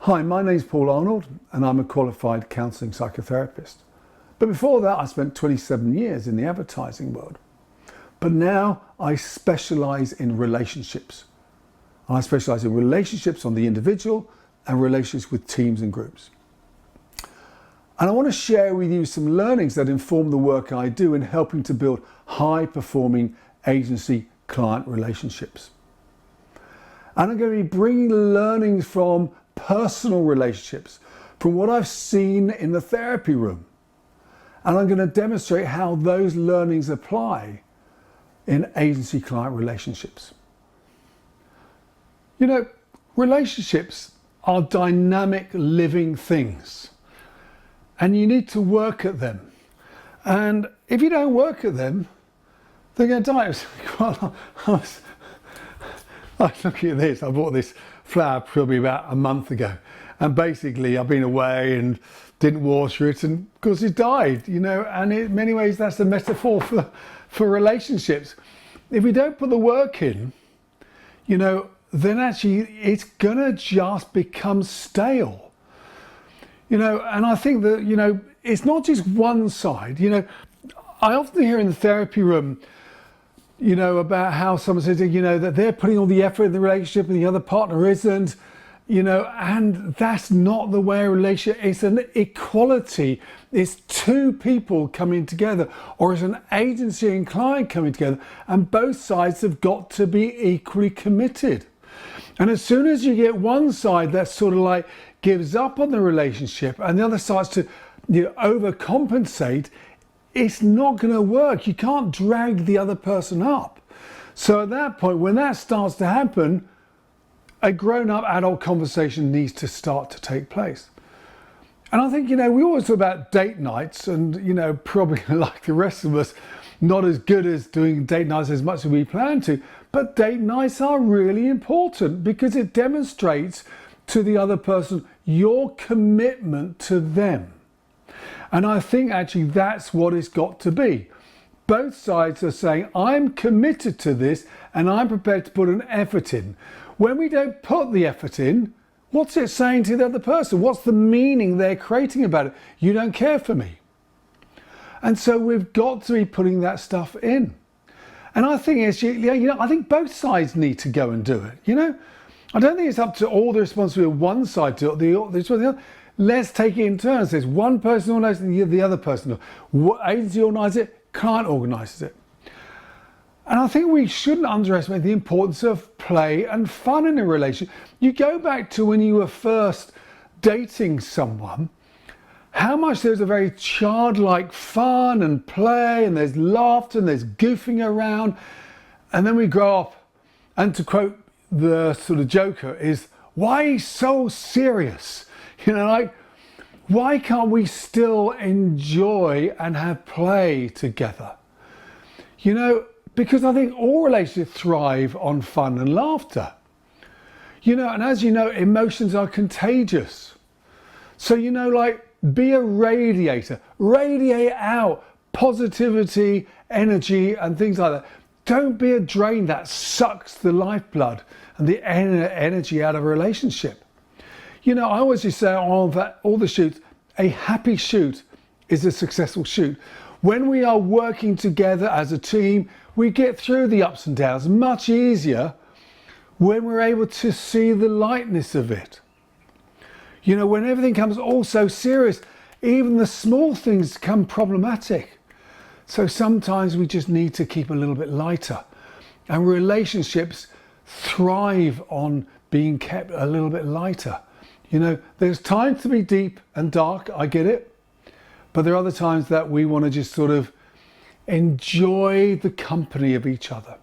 Hi, my name's Paul Arnold and I'm a qualified counselling psychotherapist. But before that, I spent 27 years in the advertising world. But now I specialise in relationships. I specialise in relationships on the individual and relationships with teams and groups. And I want to share with you some learnings that inform the work I do in helping to build high-performing agency-client relationships. And I'm going to be bringing learnings from personal relationships, from what I've seen in the therapy room. And I'm going to demonstrate how those learnings apply in agency-client relationships. You know, relationships are dynamic living things, and you need to work at them. And if you don't work at them, they're going to die. I was looking at this. I bought this flower probably about a month ago, and basically I've been away and didn't water it, and of course it died, you know. And in many ways that's a metaphor for relationships. If we don't put the work in, you know, then actually it's gonna just become stale, you know. And I think that, you know, it's not just one side. You know, I often hear in the therapy room, you know, about how someone says, you know, that they're putting all the effort in the relationship and the other partner isn't, you know, and that's not the way a relationship is. An equality. It's two people coming together, or it's an agency and client coming together, and both sides have got to be equally committed. And as soon as you get one side that sort of like gives up on the relationship and the other starts to, you know, overcompensate, it's not going to work. You can't drag the other person up. So at that point, when that starts to happen, a grown-up adult conversation needs to start to take place. And I think, you know, we always talk about date nights, and, you know, probably like the rest of us, not as good as doing date nights as much as we plan to, but date nights are really important because it demonstrates to the other person your commitment to them. And I think actually that's what it's got to be. Both sides are saying, I'm committed to this and I'm prepared to put an effort in. When we don't put the effort in, what's it saying to the other person? What's the meaning they're creating about it? You don't care for me. And so we've got to be putting that stuff in. And I think it's, you know, I think both sides need to go and do it. You know, I don't think it's up to all the responsibility of one side to the other. Let's take it in turns. There's one person organises it, the other person. Agency organises it, client organises it. And I think we shouldn't underestimate the importance of play and fun in a relationship. You go back to when you were first dating someone, how much there's a very childlike fun and play, and there's laughter and there's goofing around. And then we grow up, and to quote the sort of Joker, is, why so serious? You know, like, why can't we still enjoy and have play together? You know, because I think all relationships thrive on fun and laughter. You know, and as you know, emotions are contagious. So, you know, like, be a radiator, radiate out positivity, energy, and things like that. Don't be a drain that sucks the lifeblood and the energy out of a relationship. You know, I always just say on all the shoots, a happy shoot is a successful shoot. When we are working together as a team, we get through the ups and downs much easier when we're able to see the lightness of it. You know, when everything comes all so serious, even the small things become problematic. So sometimes we just need to keep a little bit lighter. And relationships thrive on being kept a little bit lighter. You know, there's times to be deep and dark, I get it. But there are other times that we want to just sort of enjoy the company of each other.